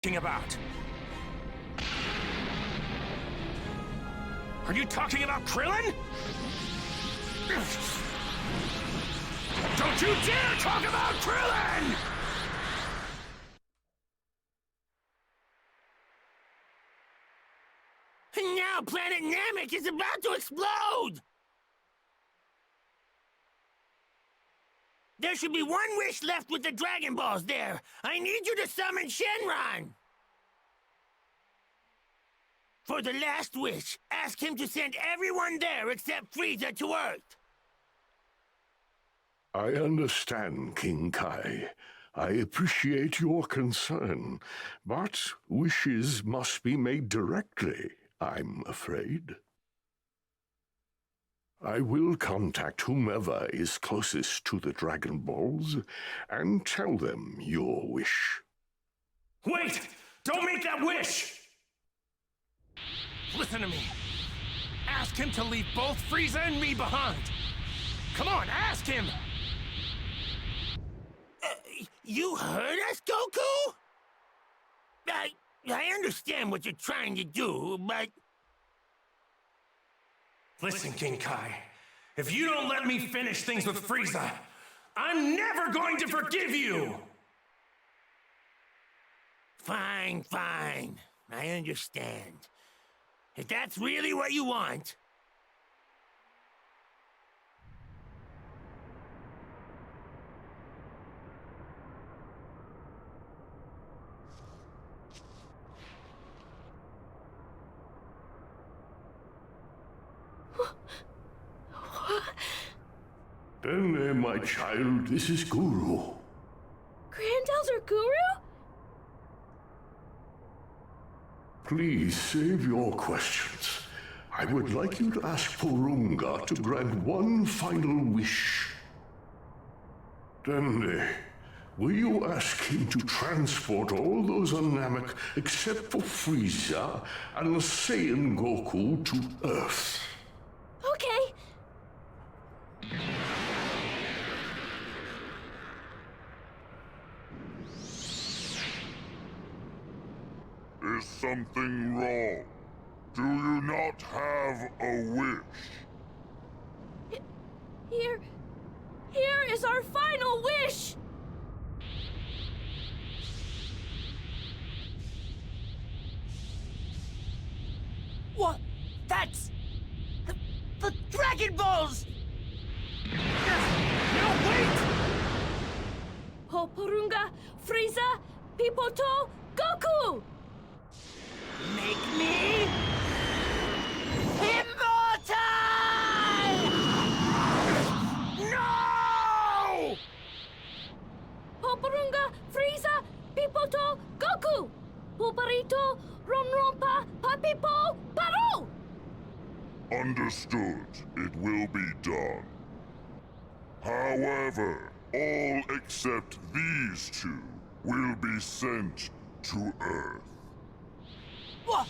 talking about? Are you talking about Krillin? Don't you dare talk about Krillin! Now Planet Namek is about to explode! There should be one wish left with the Dragon Balls there. I need you to summon Shenron! For the last wish, ask him to send everyone there except Frieza to Earth. I understand, King Kai. I appreciate your concern, but wishes must be made directly, I'm afraid. I will contact whomever is closest to the Dragon Balls and tell them your wish. Wait! Don't make that wish! Listen to me. Ask him to leave both Frieza and me behind. Come on, ask him! You heard us, Goku? I understand what you're trying to do, but... Listen, King Kai. If you don't let me finish things with Frieza, I'm never going to forgive you! Fine, fine. I understand. If that's really what you want... Denne, my child, this is Guru. Grand Elder Guru? Please save your questions. I would like you to ask Porunga to grant one final wish. Dende, will you ask him to transport all those on Namek except for Frieza and Saiyan Goku to Earth? Okay. Is something wrong? Do you not have a wish? Here is our final wish! What? That's... the Dragon Balls! No, wait! Ho Porunga, Frieza, Pipoto, Goku! Make me... immortal! No! Ho Porunga, Frieza, Pipoto, Goku! Pulparito, Ronrompa, Papipo, Paro! Understood. It will be done. However, all except these two will be sent to Earth. What?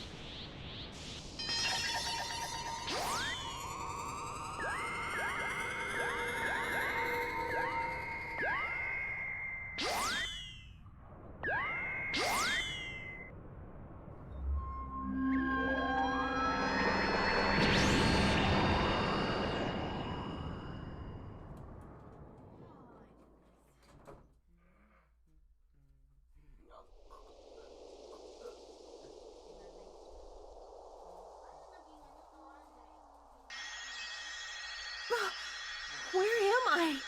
Where am I?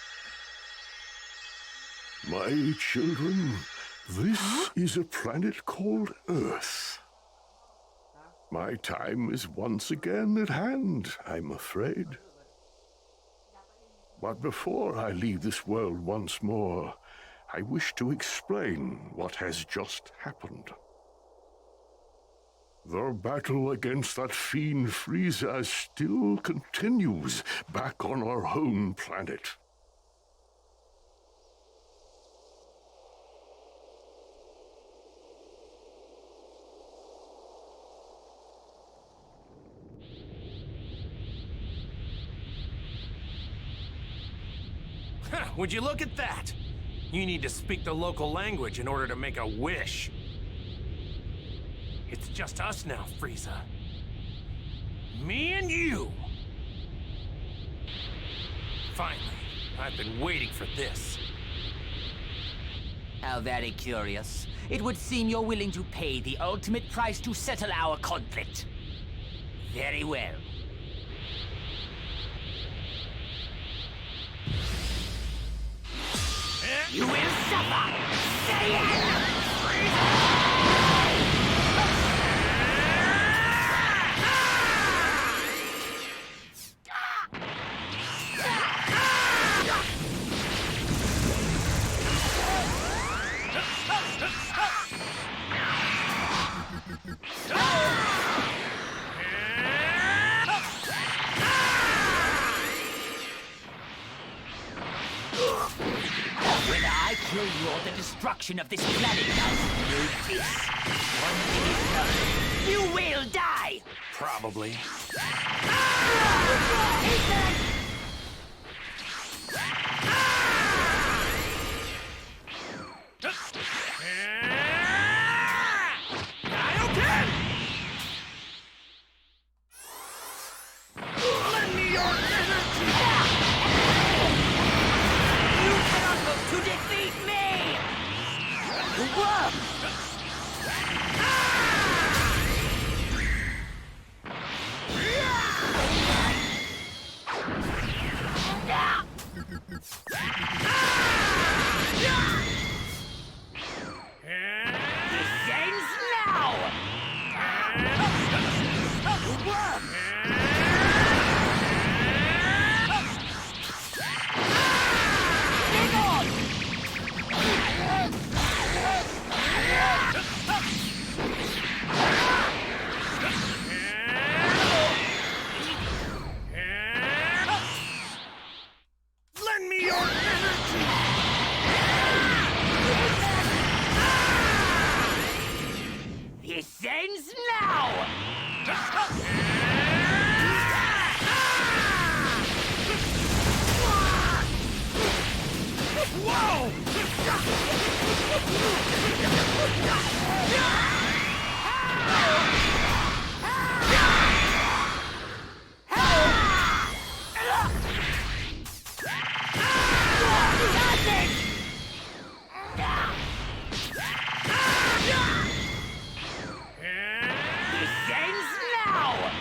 My children, this is a planet called Earth. My time is once again at hand, I'm afraid. But before I leave this world once more, I wish to explain what has just happened. The battle against that fiend Frieza still continues back on our home planet. Would you look at that? You need to speak the local language in order to make a wish. It's just us now, Frieza. Me and you! Finally, I've been waiting for this. How very curious. It would seem you're willing to pay the ultimate price to settle our conflict. Very well. You will suffer! Saiyan! Whether I kill you or the destruction of this planet does no this. One thing is certain. You will die! Probably. Lend me your energy! You cannot hope to defeat me! Whoa! This ends now! Hang on! Lend me your energy! This ends now! Whoa! This ends now!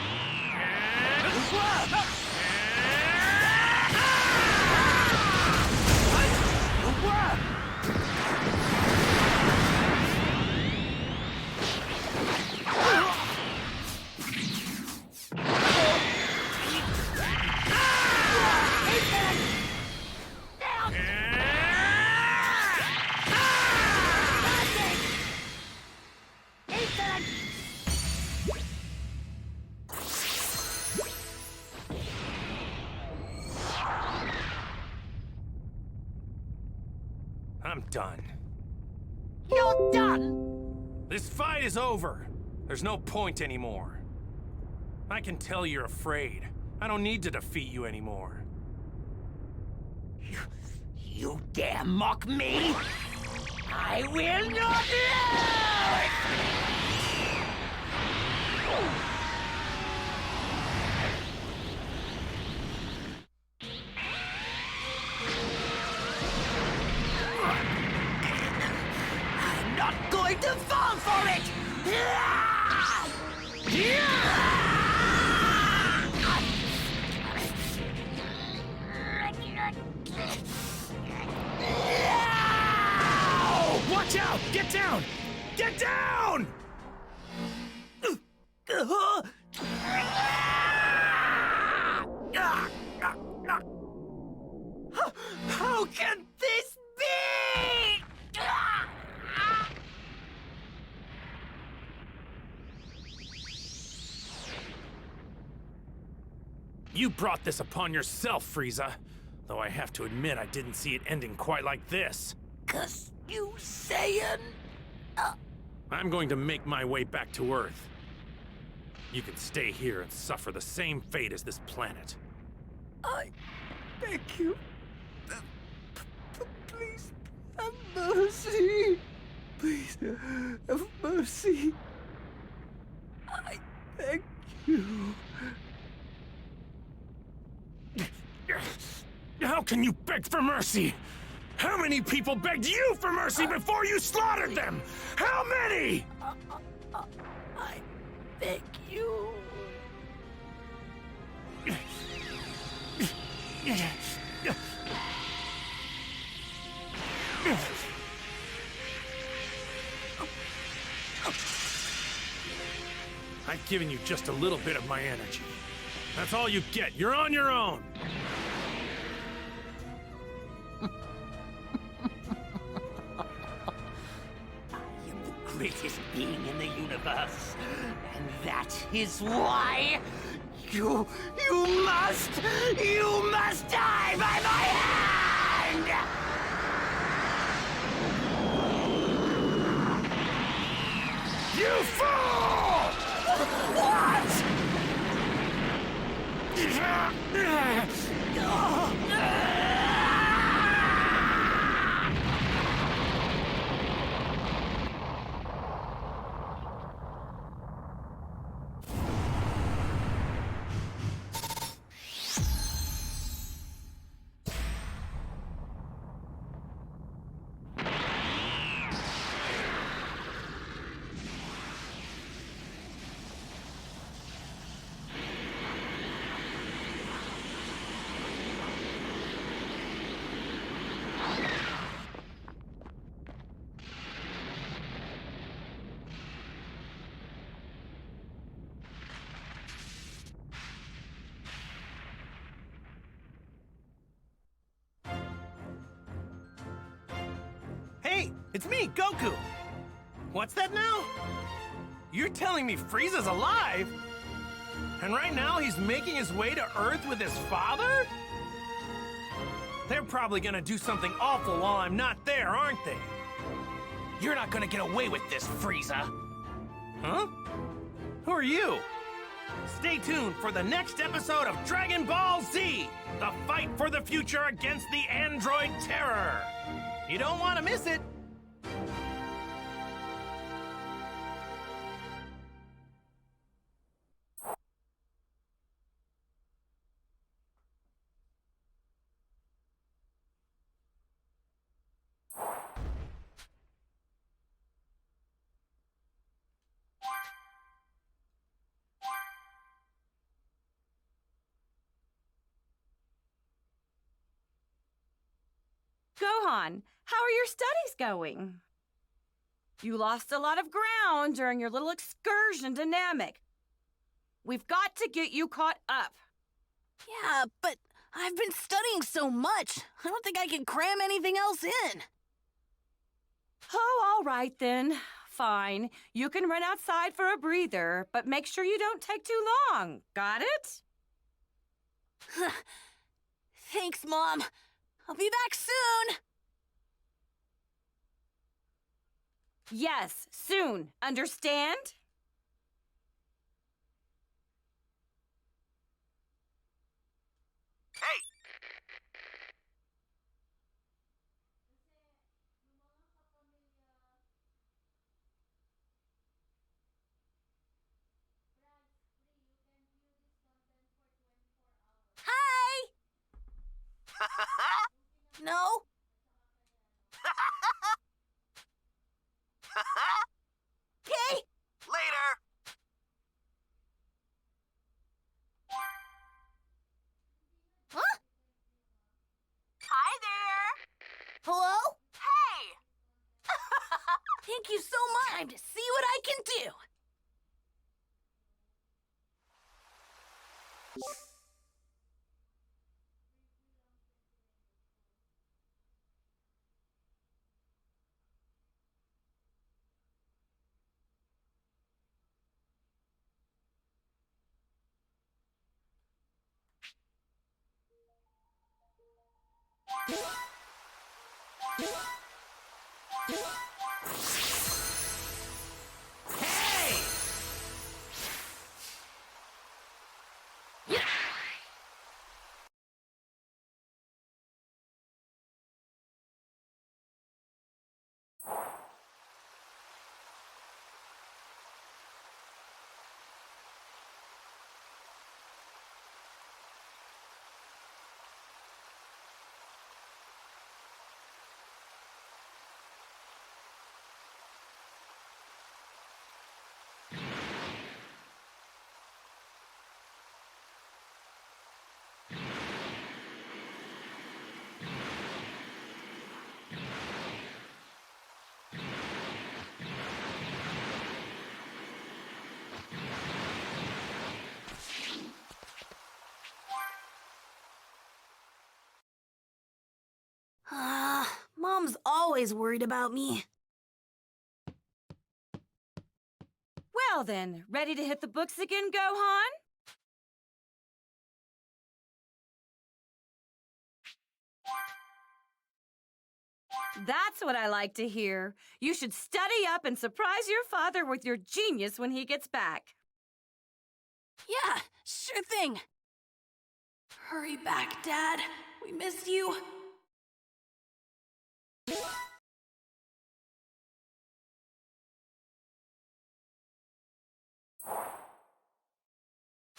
I'm done. You're done! This fight is over. There's no point anymore. I can tell you're afraid. I don't need to defeat you anymore. You dare mock me? I will not lose! I'm not going to fall for it! Watch out! Get down! Get down! How can this be? You brought this upon yourself, Frieza. Though I have to admit I didn't see it ending quite like this. 'Cause you Saiyan... I'm going to make my way back to Earth. You can stay here and suffer the same fate as this planet. I beg you. Please have mercy. Please have mercy. How can you beg for mercy? How many people begged you for mercy before you slaughtered them? How many? I beg you. I've given you just a little bit of my energy. That's all you get. You're on your own. I am the greatest being in the universe. And that is why you must die by my hand! You fool! What? Hey, it's me, Goku! What's that now? You're telling me Frieza's alive? And right now he's making his way to Earth with his father? They're probably gonna do something awful while I'm not there, aren't they? You're not gonna get away with this, Frieza! Huh? Who are you? Stay tuned for the next episode of Dragon Ball Z! The fight for the future against the android terror! You don't want to miss it! Gohan, how are your studies going? You lost a lot of ground during your little excursion to Namek. We've got to get you caught up. Yeah, but I've been studying so much. I don't think I can cram anything else in. Oh, all right then. Fine. You can run outside for a breather, but make sure you don't take too long. Got it? Thanks, Mom. I'll be back soon. Yes, soon. Understand? Hey! Hi! No? Okay. Later! Huh? Hi there! Hello? Hey! Thank you so much. Time to see what I can do. Hey! Mom's always worried about me. Well then, ready to hit the books again, Gohan? That's what I like to hear. You should study up and surprise your father with your genius when he gets back. Yeah, sure thing. Hurry back, Dad. We miss you.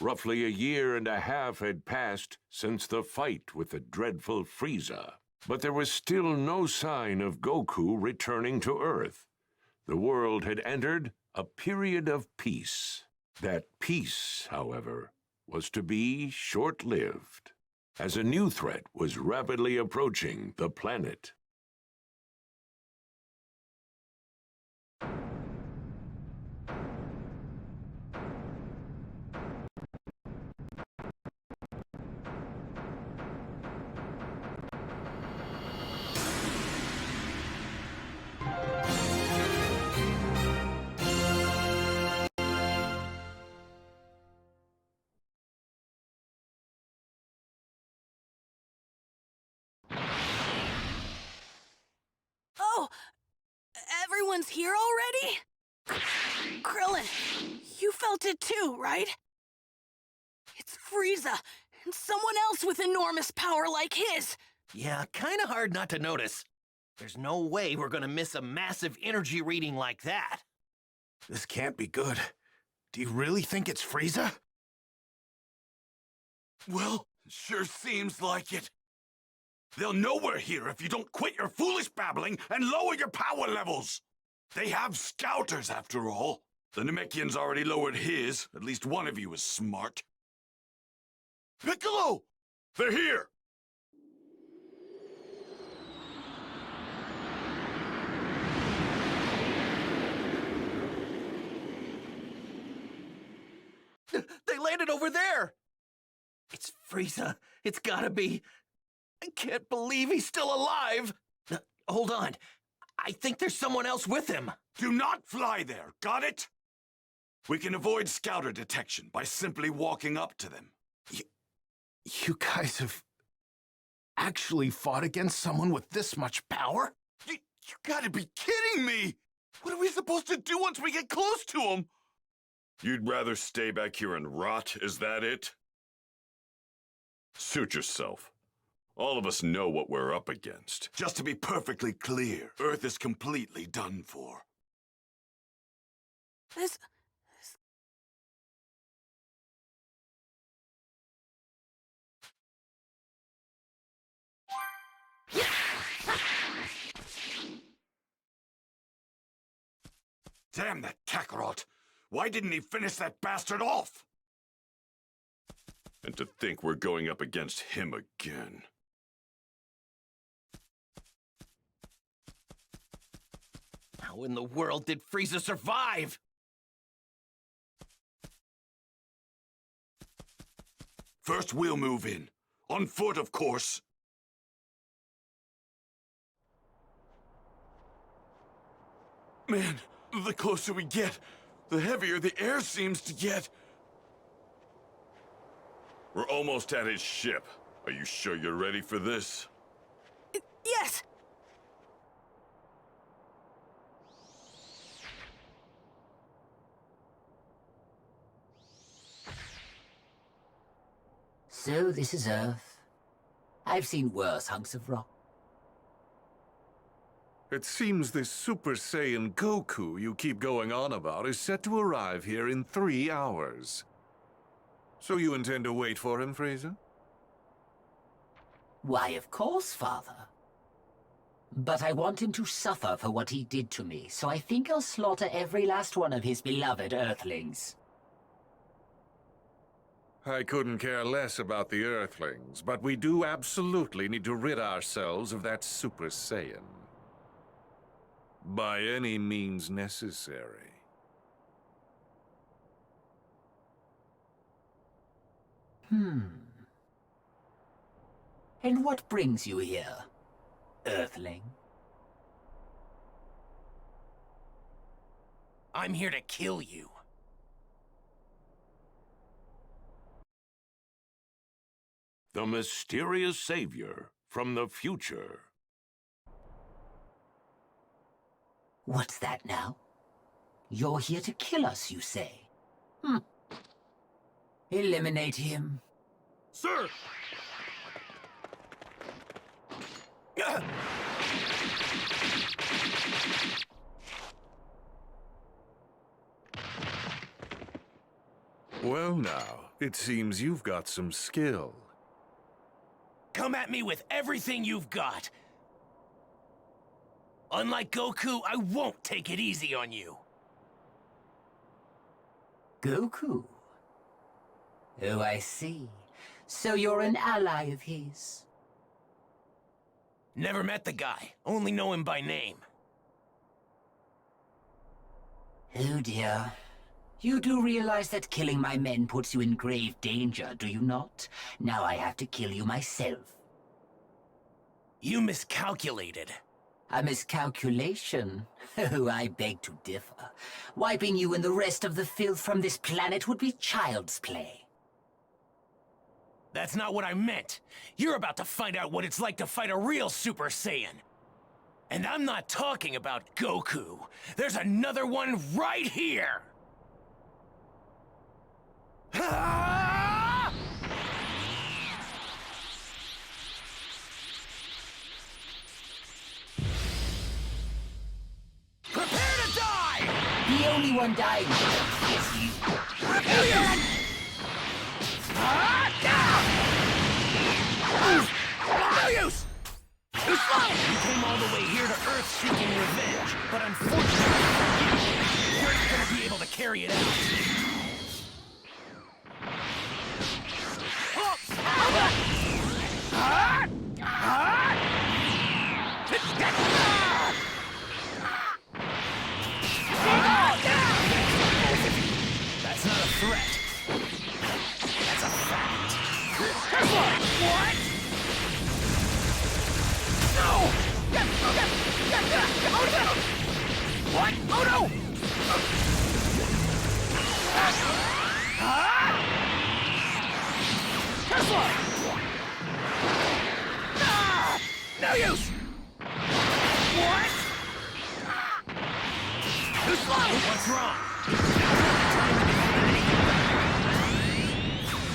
Roughly a year and a half had passed since the fight with the dreadful Frieza. But there was still no sign of Goku returning to Earth. The world had entered a period of peace. That peace, however, was to be short-lived, as a new threat was rapidly approaching the planet. Oh, everyone's here already? Krillin, you felt it too, right? It's Frieza, and someone else with enormous power like his. Yeah, kinda hard not to notice. There's no way we're gonna miss a massive energy reading like that. This can't be good. Do you really think it's Frieza? Well, sure seems like it. They'll know we're here if you don't quit your foolish babbling and lower your power levels. They have scouters, after all. The Namekian's already lowered his. At least one of you is smart. Piccolo! They're here! They landed over there! It's Frieza. It's gotta be. I can't believe he's still alive! Hold on. I think there's someone else with him. Do not fly there, got it? We can avoid scouter detection by simply walking up to them. You guys have actually fought against someone with this much power? You gotta be kidding me! What are we supposed to do once we get close to him? You'd rather stay back here and rot, is that it? Suit yourself. All of us know what we're up against. Just to be perfectly clear, Earth is completely done for. This... Damn that Kakarot! Why didn't he finish that bastard off? And to think we're going up against him again. How in the world did Frieza survive? First we'll move in. On foot, of course. Man, the closer we get, the heavier the air seems to get. We're almost at his ship. Are you sure you're ready for this? Yes! So this is Earth. I've seen worse hunks of rock. It seems this Super Saiyan Goku you keep going on about is set to arrive here in 3 hours. So you intend to wait for him, Frieza? Why, of course, Father. But I want him to suffer for what he did to me, so I think I'll slaughter every last one of his beloved Earthlings. I couldn't care less about the Earthlings, but we do absolutely need to rid ourselves of that Super Saiyan. By any means necessary. And what brings you here, Earthling? I'm here to kill you. The mysterious savior from the future. What's that now? You're here to kill us, you say? Eliminate him. Sir! Well now, it seems you've got some skill. Come at me with everything you've got. Unlike Goku, I won't take it easy on you. Goku? Oh, I see. So you're an ally of his. Never met the guy, only know him by name. Oh dear. You do realize that killing my men puts you in grave danger, do you not? Now I have to kill you myself. You miscalculated. A miscalculation? Oh, I beg to differ. Wiping you and the rest of the filth from this planet would be child's play. That's not what I meant. You're about to find out what it's like to fight a real Super Saiyan. And I'm not talking about Goku. There's another one right here! Ah! Prepare to die! The only one dying is you. No use! Too slow! You came all the way here to Earth seeking revenge, but unfortunately for you, you're not gonna be able to carry it out. That's not a threat. That's a fact. What? No! Oh no! What? Oh no! Tesla! No use! What? Too slow! What's wrong?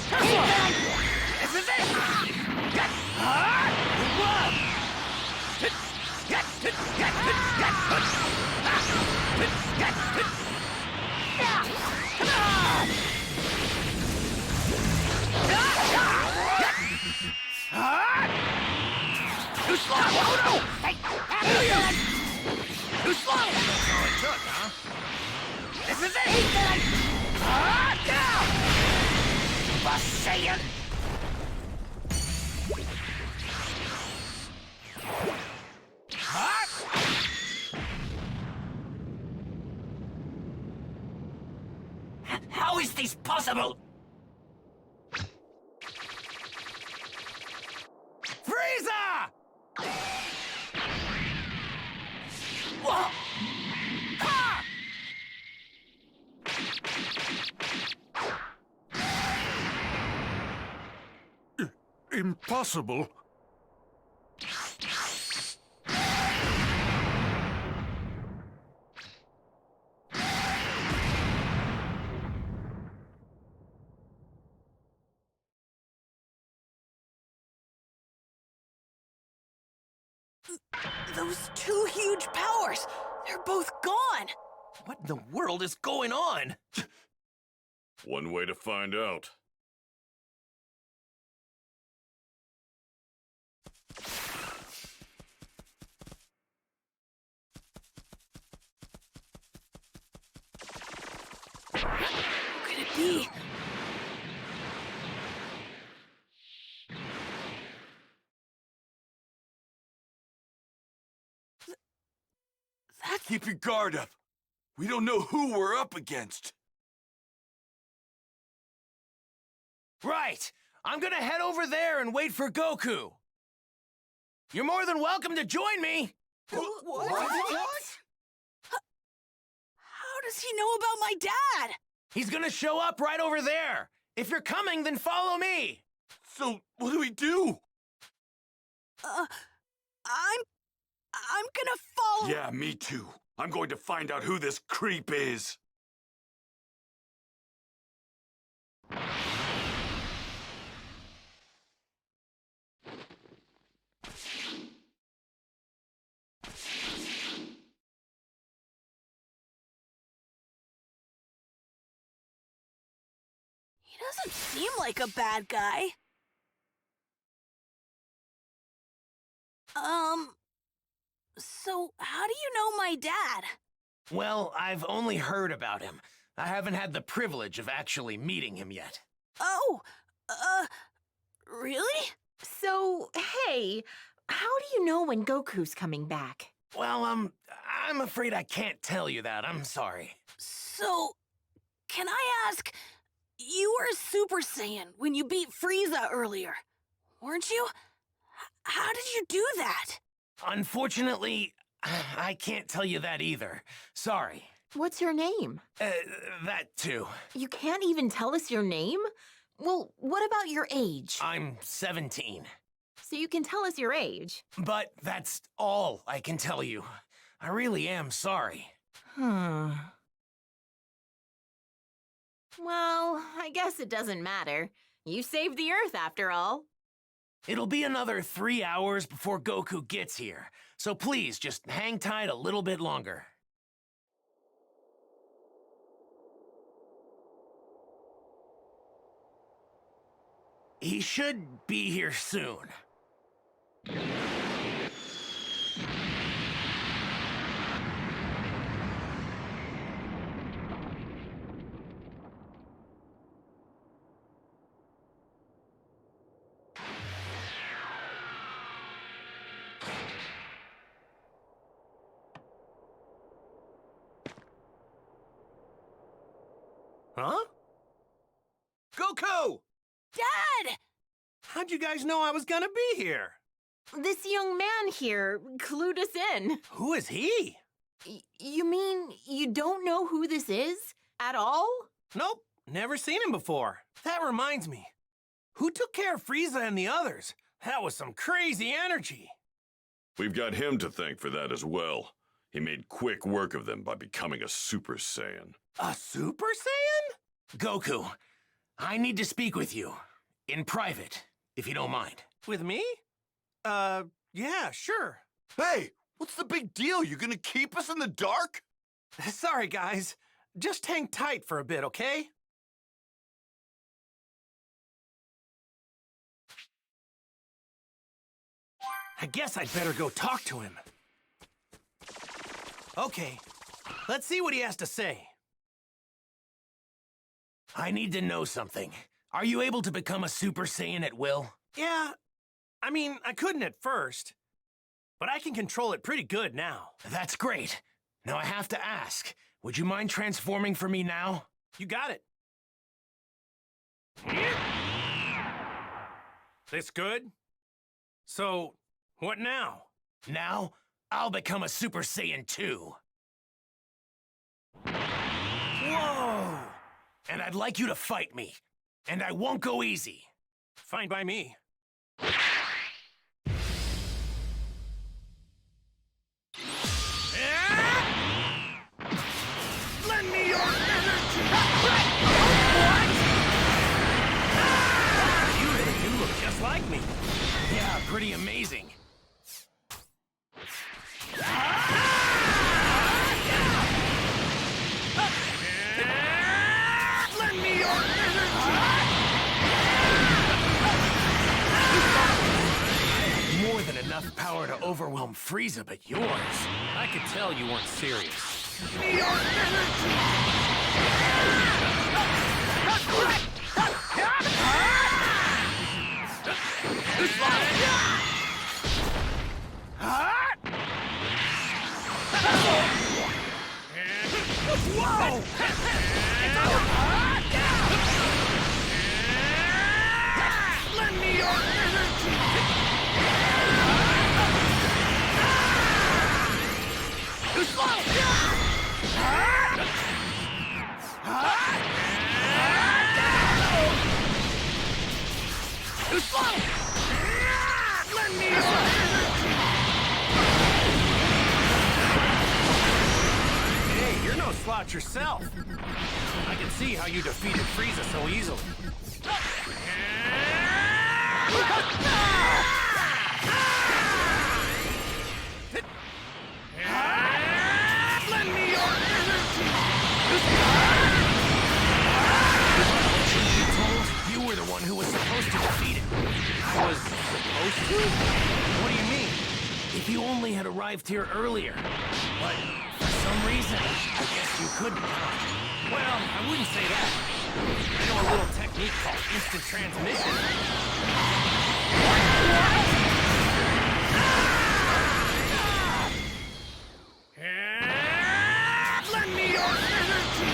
Tesla! This is it! Too slow! Oh no! Hey! Too slow! That's all it took, huh? This is it! Super Saiyan! How is this possible? Frieza! Whoa! Ha! Impossible. Those two huge powers, they're both gone. What in the world is going on? One way to find out. Who could it be? Keep your guard up. We don't know who we're up against. Right! I'm gonna head over there and wait for Goku. You're more than welcome to join me. What? How does he know about my dad? He's gonna show up right over there. If you're coming, then follow me. So, what do we do? I'm gonna follow. Yeah, me too. I'm going to find out who this creep is. He doesn't seem like a bad guy. So how do you know my dad? Well, I've only heard about him. I haven't had the privilege of actually meeting him yet. Oh, really? So, hey, how do you know when Goku's coming back? Well, I'm afraid I can't tell you that. I'm sorry. So, can I ask, you were a Super Saiyan when you beat Frieza earlier, weren't you? How did you do that? Unfortunately, I can't tell you that either. Sorry. What's your name? That too. You can't even tell us your name? Well, what about your age? I'm 17. So you can tell us your age. But that's all I can tell you. I really am sorry. Well, I guess it doesn't matter. You saved the Earth after all. It'll be another 3 hours before Goku gets here, so please just hang tight a little bit longer. He should be here soon. Huh? Goku! Dad! How'd you guys know I was gonna be here? This young man here clued us in. Who is he? You mean you don't know who this is? At all? Nope, never seen him before. That reminds me. Who took care of Frieza and the others? That was some crazy energy. We've got him to thank for that as well. He made quick work of them by becoming a Super Saiyan. A Super Saiyan? Goku, I need to speak with you. In private, if you don't mind. With me? Yeah, sure. Hey, what's the big deal? You gonna keep us in the dark? Sorry, guys. Just hang tight for a bit, okay? I guess I'd better go talk to him. Okay, let's see what he has to say. I need to know something. Are you able to become a Super Saiyan at will? Yeah, I mean, I couldn't at first, but I can control it pretty good now. That's great. Now I have to ask, would you mind transforming for me now? You got it. This good? So, what now? Now, I'll become a Super Saiyan 2. Whoa! And I'd like you to fight me. And I won't go easy. Fine by me. Lend me your energy! What? You really do look just like me. Yeah, pretty amazing. Lend me your energy! More than enough power to overwhelm Frieza, but yours. I could tell you weren't serious. Your energy! Whoa! Let me Hey, you're no slouch yourself. I can see how you defeated Frieza so easily. Lend me your energy! You told you were the one who was supposed to defeat it. I was supposed to? What do you mean? If you only had arrived here earlier. But for some reason, I guess you couldn't. Well, I wouldn't say that. I know a little technique called instant transmission. Lend me your energy!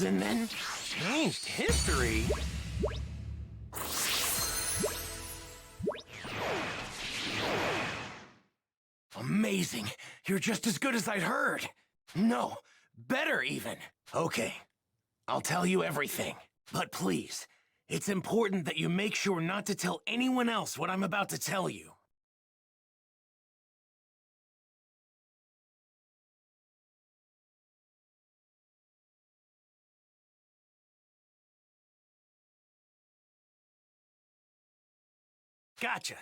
Then? Changed history? Amazing. You're just as good as I'd heard. No, better even. Okay, I'll tell you everything. But please, it's important that you make sure not to tell anyone else what I'm about to tell you. Gotcha.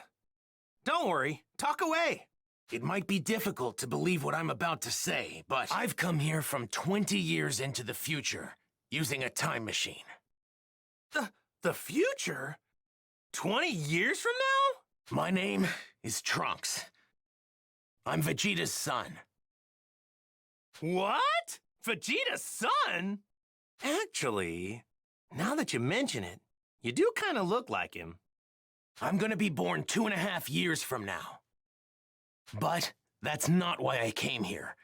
Don't worry, talk away. It might be difficult to believe what I'm about to say, but I've come here from 20 years into the future, using a time machine. The future? 20 years from now? My name is Trunks. I'm Vegeta's son. What? Vegeta's son? Actually, now that you mention it, you do kind of look like him. I'm gonna be born 2.5 years from now. But that's not why I came here.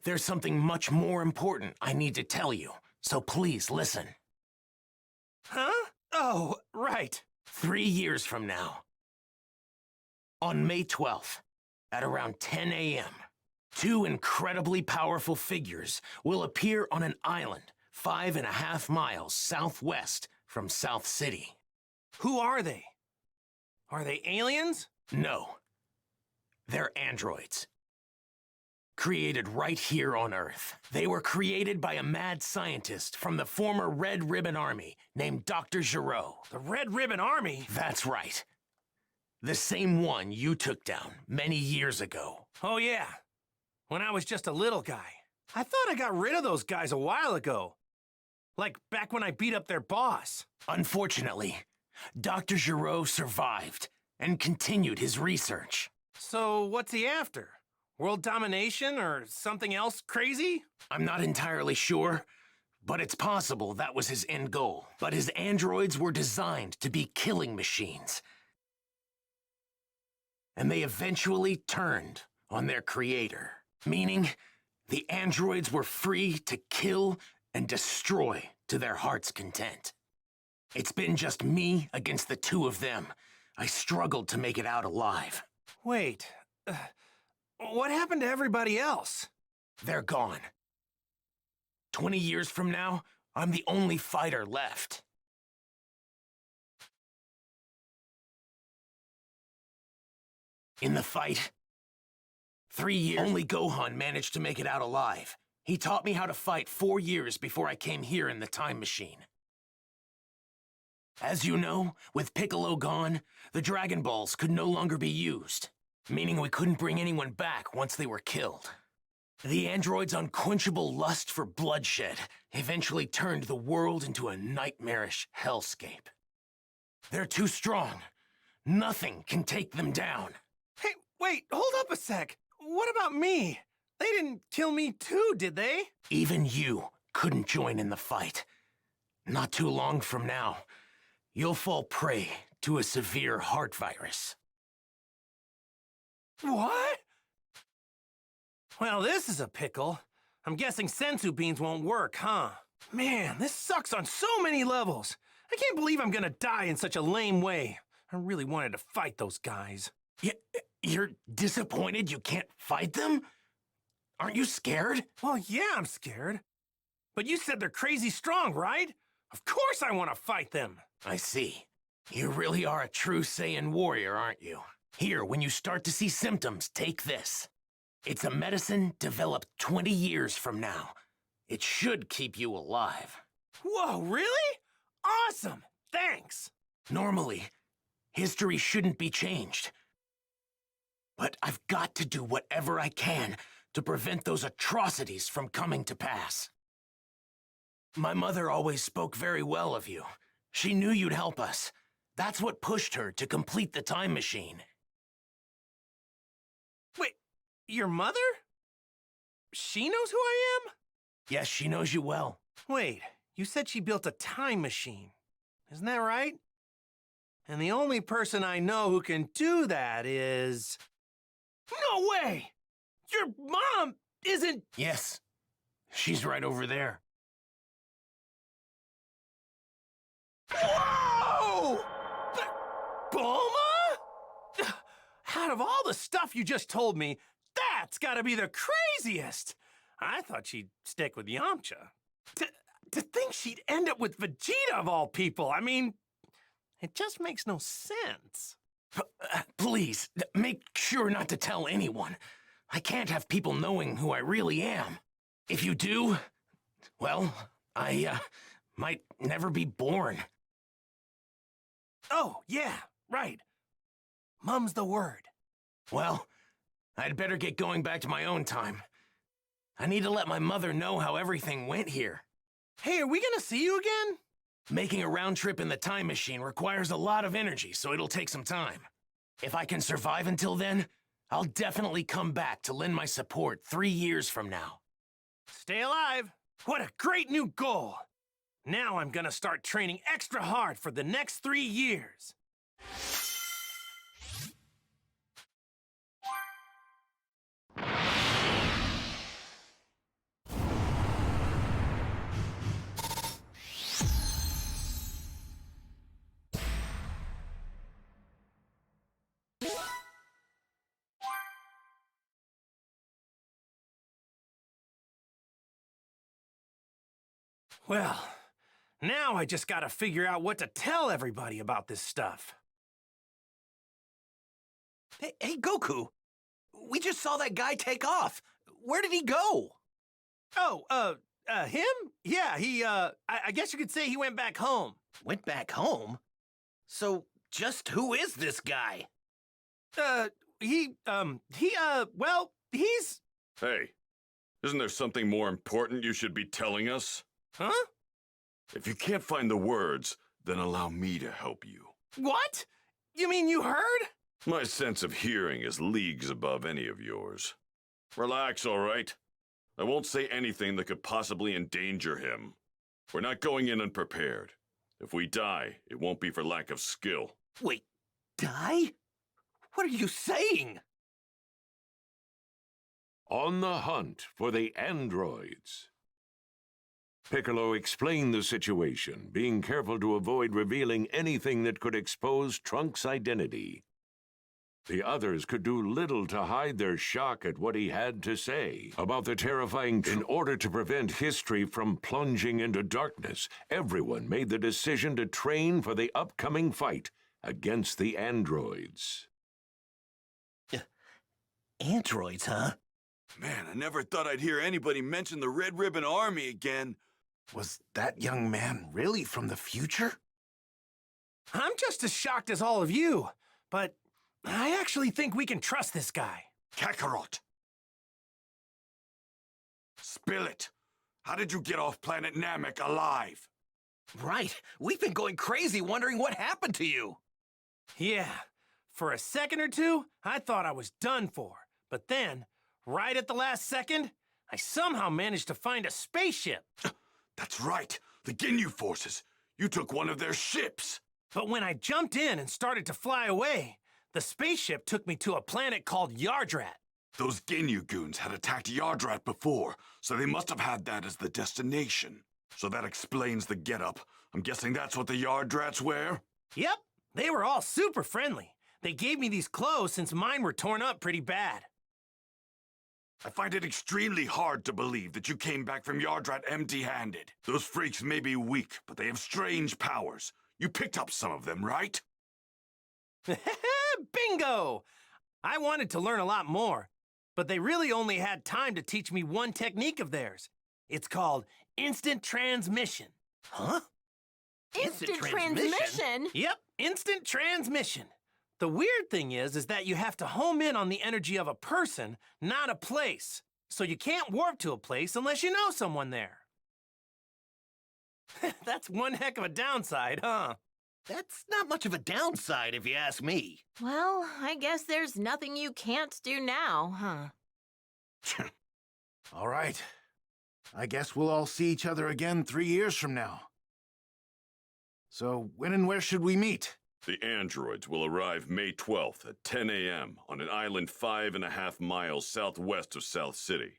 There's something much more important I need to tell you, so please listen. Huh? Oh, right. 3 years from now. On May 12th, at around 10 a.m., 2 incredibly powerful figures will appear on an island 5.5 miles southwest from South City. Who are they? Are they aliens? No. They're androids. Created right here on Earth. They were created by a mad scientist from the former Red Ribbon Army named Dr. Gero. The Red Ribbon Army? That's right. The same one you took down many years ago. Oh yeah, when I was just a little guy. I thought I got rid of those guys a while ago. Like back when I beat up their boss. Unfortunately, Dr. Gero survived and continued his research. So what's he after? World domination or something else crazy? I'm not entirely sure, but it's possible that was his end goal. But his androids were designed to be killing machines. And they eventually turned on their creator. Meaning, the androids were free to kill and destroy to their heart's content. It's been just me against the 2 of them. I struggled to make it out alive. Wait, what happened to everybody else? They're gone. 20 years from now, I'm the only fighter left. In the fight, 3 years, only Gohan managed to make it out alive. He taught me how to fight 4 years before I came here in the time machine. As you know, with Piccolo gone, the Dragon Balls could no longer be used, meaning we couldn't bring anyone back once they were killed. The android's unquenchable lust for bloodshed eventually turned the world into a nightmarish hellscape. They're too strong. Nothing can take them down. Hey, wait, hold up a sec. What about me? They didn't kill me too, did they? Even you couldn't join in the fight. Not too long from now, you'll fall prey to a severe heart virus. What? Well, this is a pickle. I'm guessing sensu beans won't work, huh? Man, this sucks on so many levels. I can't believe I'm gonna die in such a lame way. I really wanted to fight those guys. You're disappointed you can't fight them? Aren't you scared? Well, yeah, I'm scared. But you said they're crazy strong, right? Of course I want to fight them. I see. You really are a true Saiyan warrior, aren't you? Here, when you start to see symptoms, take this. It's a medicine developed 20 years from now. It should keep you alive. Whoa, really? Awesome! Thanks! Normally, history shouldn't be changed. But I've got to do whatever I can to prevent those atrocities from coming to pass. My mother always spoke very well of you. She knew you'd help us. That's what pushed her to complete the time machine. Wait, your mother? She knows who I am? Yes, she knows you well. Wait, you said she built a time machine. Isn't that right? And the only person I know who can do that is... No way! Your mom isn't... Yes, she's right over there. Whoa! Bulma? Out of all the stuff you just told me, that's gotta be the craziest! I thought she'd stick with Yamcha. To think she'd end up with Vegeta of all people, I mean, it just makes no sense. Please, make sure not to tell anyone. I can't have people knowing who I really am. If you do, well, I, might never be born. Oh, yeah, right. Mum's the word. Well, I'd better get going back to my own time. I need to let my mother know how everything went here. Hey, are we gonna see you again? Making a round trip in the time machine requires a lot of energy, so it'll take some time. If I can survive until then, I'll definitely come back to lend my support 3 years from now. Stay alive. What a great new goal. Now I'm gonna start training extra hard for the next 3 years. Well, now I just gotta figure out what to tell everybody about this stuff. Hey, Goku! We just saw that guy take off. Where did he go? Oh, him? Yeah, I guess you could say he went back home. Went back home? So, just who is this guy? Well, he's... Hey, isn't there something more important you should be telling us? Huh? If you can't find the words, then allow me to help you. What? You mean you heard? My sense of hearing is leagues above any of yours. Relax, all right? I won't say anything that could possibly endanger him. We're not going in unprepared. If we die, it won't be for lack of skill. Wait, die? What are you saying? On the hunt for the androids. Piccolo explained the situation, being careful to avoid revealing anything that could expose Trunks' identity. The others could do little to hide their shock at what he had to say about the terrifying truth. In order to prevent history from plunging into darkness, everyone made the decision to train for the upcoming fight against the androids. Androids, huh? Man, I never thought I'd hear anybody mention the Red Ribbon Army again. Was that young man really from the future? I'm just as shocked as all of you, but I actually think we can trust this guy. Kakarot! Spill it! How did you get off planet Namek alive? Right. We've been going crazy wondering what happened to you. Yeah, for a second or two, I thought I was done for. But then, right at the last second, I somehow managed to find a spaceship. That's right, the Ginyu forces. You took one of their ships. But when I jumped in and started to fly away, the spaceship took me to a planet called Yardrat. Those Ginyu goons had attacked Yardrat before, so they must have had that as the destination. So that explains the getup. I'm guessing that's what the Yardrats wear? Yep, they were all super friendly. They gave me these clothes since mine were torn up pretty bad. I find it extremely hard to believe that you came back from Yardrat empty-handed. Those freaks may be weak, but they have strange powers. You picked up some of them, right? Bingo! I wanted to learn a lot more, but they really only had time to teach me one technique of theirs. It's called instant transmission. Huh? Instant transmission? Yep, instant transmission. The weird thing is that you have to home in on the energy of a person, not a place. So you can't warp to a place unless you know someone there. That's one heck of a downside, huh? That's not much of a downside, if you ask me. Well, I guess there's nothing you can't do now, huh? All right. I guess we'll all see each other again 3 years from now. So, when and where should we meet? The androids will arrive May 12th at 10 a.m. on an island 5.5 miles southwest of South City.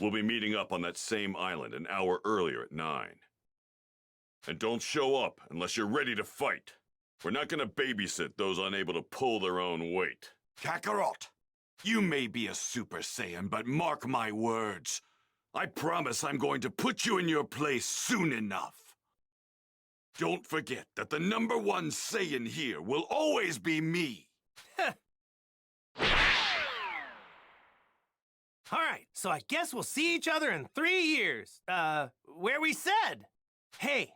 We'll be meeting up on that same island an hour earlier at 9. And don't show up unless you're ready to fight. We're not gonna babysit those unable to pull their own weight. Kakarot, you may be a Super Saiyan, but mark my words. I promise I'm going to put you in your place soon enough. Don't forget that the #1 Saiyan here will always be me. All right, so I guess we'll see each other in 3 years. Where we said. Hey,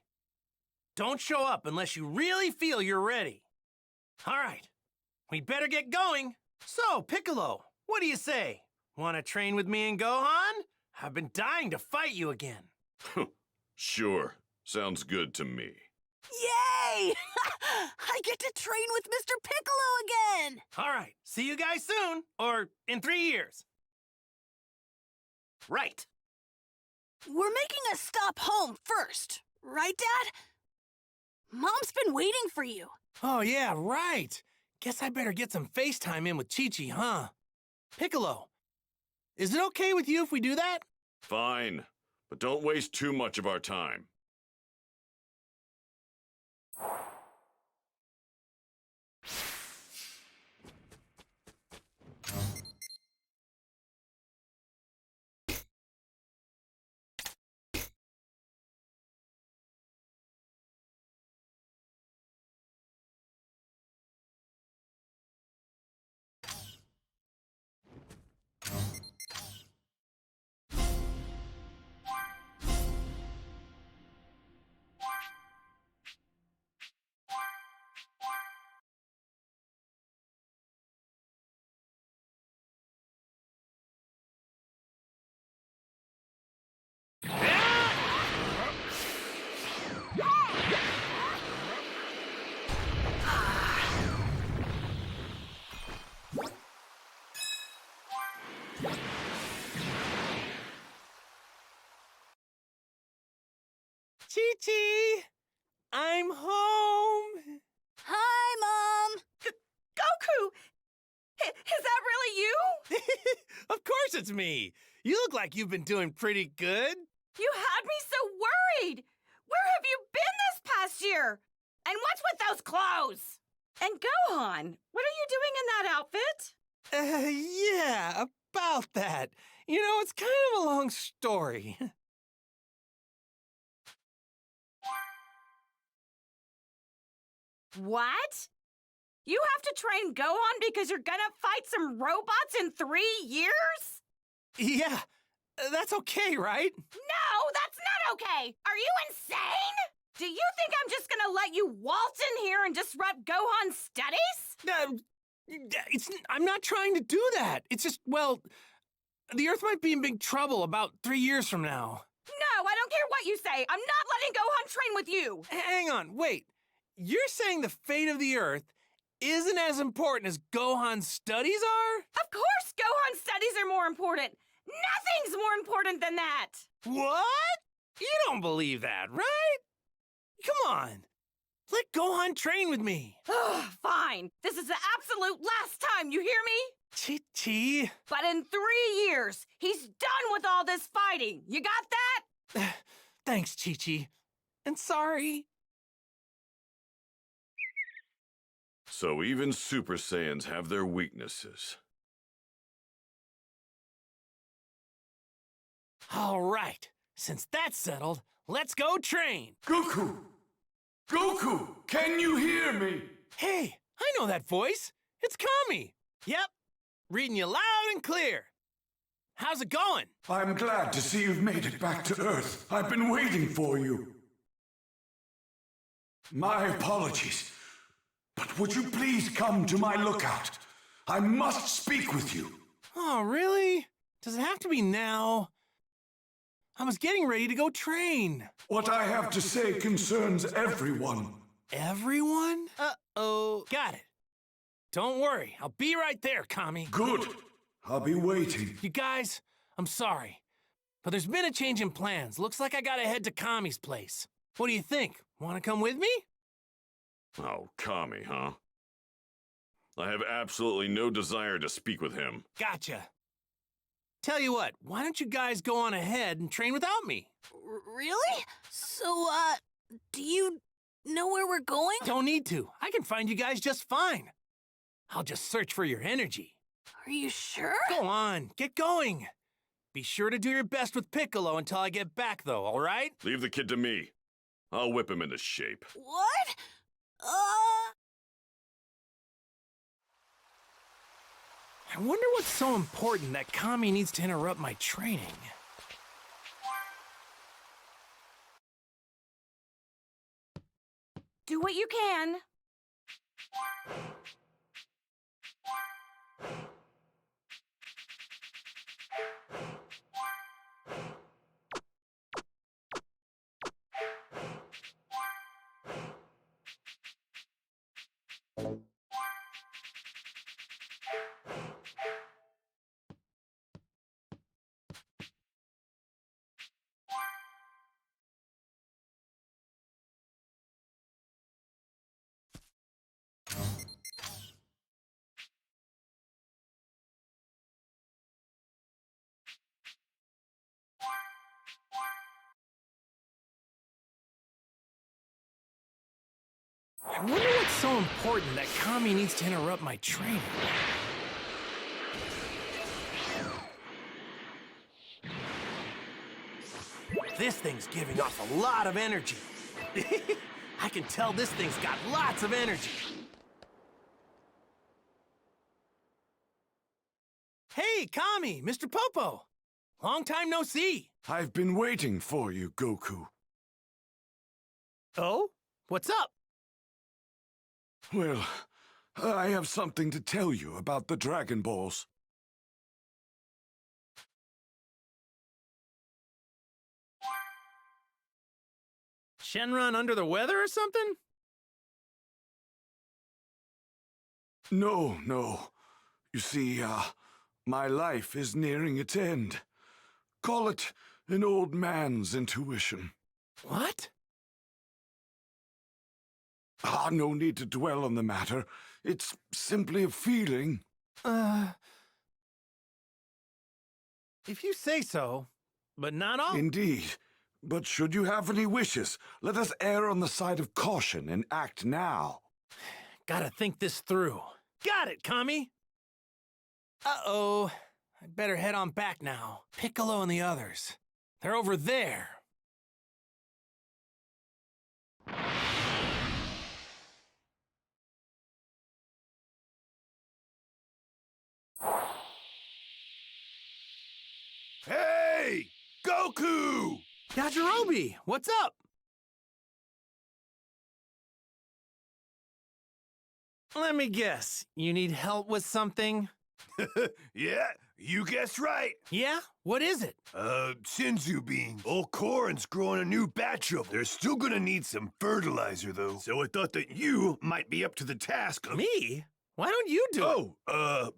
don't show up unless you really feel you're ready. All right, we'd better get going. So, Piccolo, what do you say? Want to train with me and Gohan? I've been dying to fight you again. Sure, sounds good to me. Yay! I get to train with Mr. Piccolo again! All right, see you guys soon, or in 3 years. Right. We're making a stop home first, right, Dad? Mom's been waiting for you. Oh, yeah, right. Guess I better get some FaceTime in with Chi-Chi, huh? Piccolo, is it okay with you if we do that? Fine, but don't waste too much of our time. Chi-Chi, I'm home. Hi, Mom. Goku! Is that really you? Of course it's me. You look like you've been doing pretty good. You had me so worried. Where have you been this past year? And what's with those clothes? And Gohan, what are you doing in that outfit? Yeah, about that. You know, it's kind of a long story. What? You have to train Gohan because you're gonna fight some robots in 3 years? Yeah, that's okay, right? No, that's not okay! Are you insane? Do you think I'm just gonna let you waltz in here and disrupt Gohan's studies? I'm not trying to do that. It's just, well, the Earth might be in big trouble about 3 years from now. No, I don't care what you say. I'm not letting Gohan train with you. Hang on, wait. You're saying the fate of the Earth isn't as important as Gohan's studies are? Of course Gohan's studies are more important. Nothing's more important than that. What? You don't believe that, right? Come on. Let Gohan train with me. Fine. This is the absolute last time, you hear me? Chi-Chi. But in 3 years, he's done with all this fighting. You got that? Thanks, Chi-Chi. And sorry. So even Super Saiyans have their weaknesses. All right. Since that's settled, let's go train. Goku! Goku! Can you hear me? Hey, I know that voice. It's Kami. Yep. Reading you loud and clear. How's it going? I'm glad to see you've made it back to Earth. I've been waiting for you. My apologies. But would you please come to my lookout? I must speak with you. Oh, really? Does it have to be now? I was getting ready to go train. What I have to say concerns everyone. Everyone? Uh-oh. Got it. Don't worry. I'll be right there, Kami. Good. I'll be waiting. You guys, I'm sorry. But there's been a change in plans. Looks like I gotta head to Kami's place. What do you think? Want to come with me? Oh, Kami, huh? I have absolutely no desire to speak with him. Gotcha. Tell you what, why don't you guys go on ahead and train without me? Really? So, do you know where we're going? Don't need to. I can find you guys just fine. I'll just search for your energy. Are you sure? Go on, get going. Be sure to do your best with Piccolo until I get back, though, all right? Leave the kid to me. I'll whip him into shape. What? I wonder what's so important that Kami needs to interrupt my training. Do what you can. I wonder what's so important that Kami needs to interrupt my training. This thing's giving off a lot of energy. I can tell this thing's got lots of energy. Hey, Kami, Mr. Popo. Long time no see. I've been waiting for you, Goku. Oh? What's up? Well, I have something to tell you about the Dragon Balls. Shenron under the weather or something? No. You see, my life is nearing its end. Call it an old man's intuition. What? No need to dwell on the matter. It's simply a feeling. If you say so, but not all. Indeed. But should you have any wishes, let us err on the side of caution and act now. Gotta think this through. Got it, Kami! Uh-oh. I'd better head on back now. Piccolo and the others. They're over there. Hey! Goku! Yajirobe, what's up? Let me guess. You need help with something? Yeah, you guessed right. Yeah? What is it? Sinzu beans. Old Corin's growing a new batch of them. They're still gonna need some fertilizer, though. So I thought that you might be up to the task of... Me? Why don't you do it?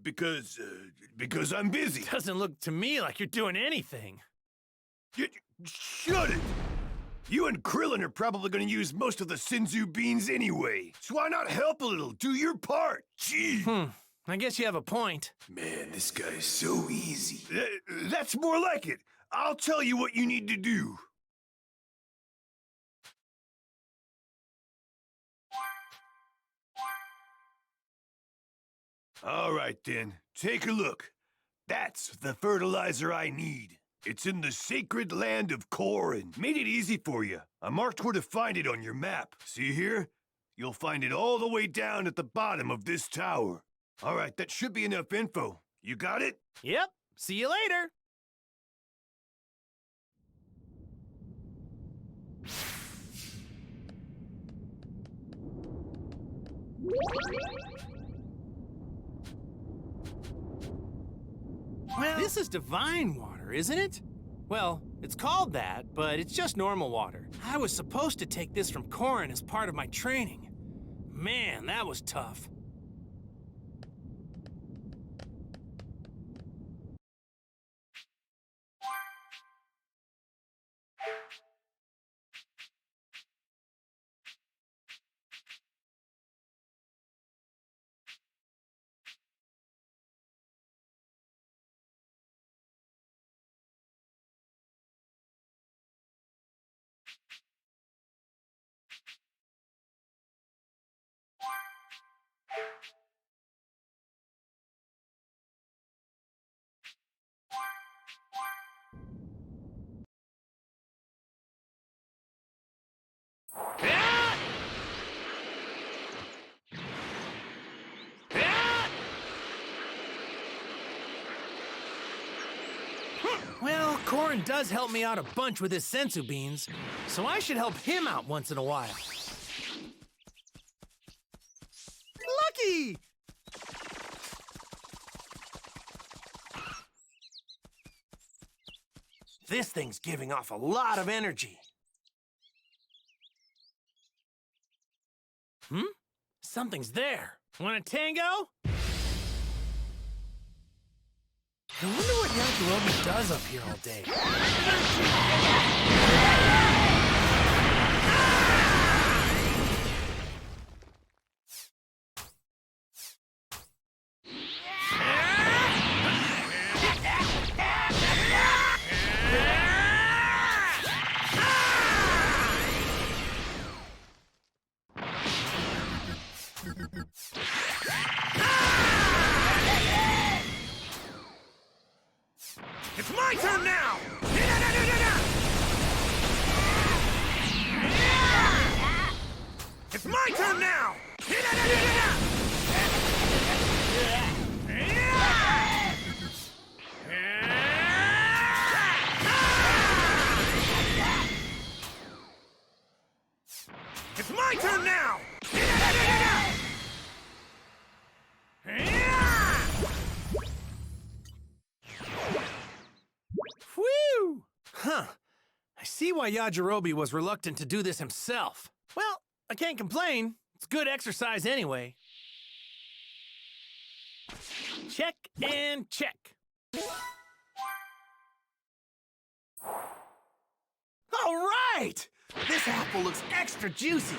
Because I'm busy. Doesn't look to me like you're doing anything. Shut it! You and Krillin are probably gonna use most of the Sinzu beans anyway. So why not help a little? Do your part. Gee. I guess you have a point. Man, this guy's so easy. That's more like it. I'll tell you what you need to do. All right, then. Take a look. That's the fertilizer I need. It's in the sacred land of Korin. Made it easy for you. I marked where to find it on your map. See here? You'll find it all the way down at the bottom of this tower. All right, that should be enough info. You got it? Yep. See you later. Well, this is divine water, isn't it? Well, it's called that, but it's just normal water. I was supposed to take this from Korin as part of my training. Man, that was tough. Well, Korin does help me out a bunch with his sensu beans, so I should help him out once in a while. Lucky! This thing's giving off a lot of energy. Something's there. Want a tango? I wonder what Yajirobe does up here all day. It's my turn now! It's my turn now! It's my turn now! Whew! Huh. I see why Yajirobe was reluctant to do this himself. Well, I can't complain. It's good exercise anyway. Check and check. All right! This apple looks extra juicy.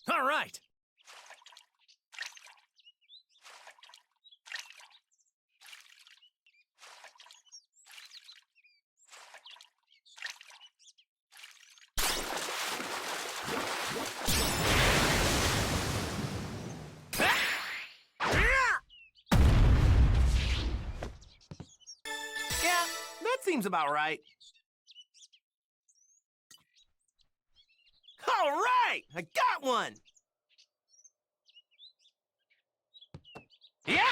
All right. seems about right. All right! I got one! Yeah!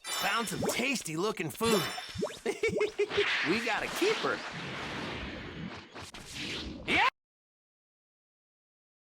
Found some tasty looking food. We got a keeper.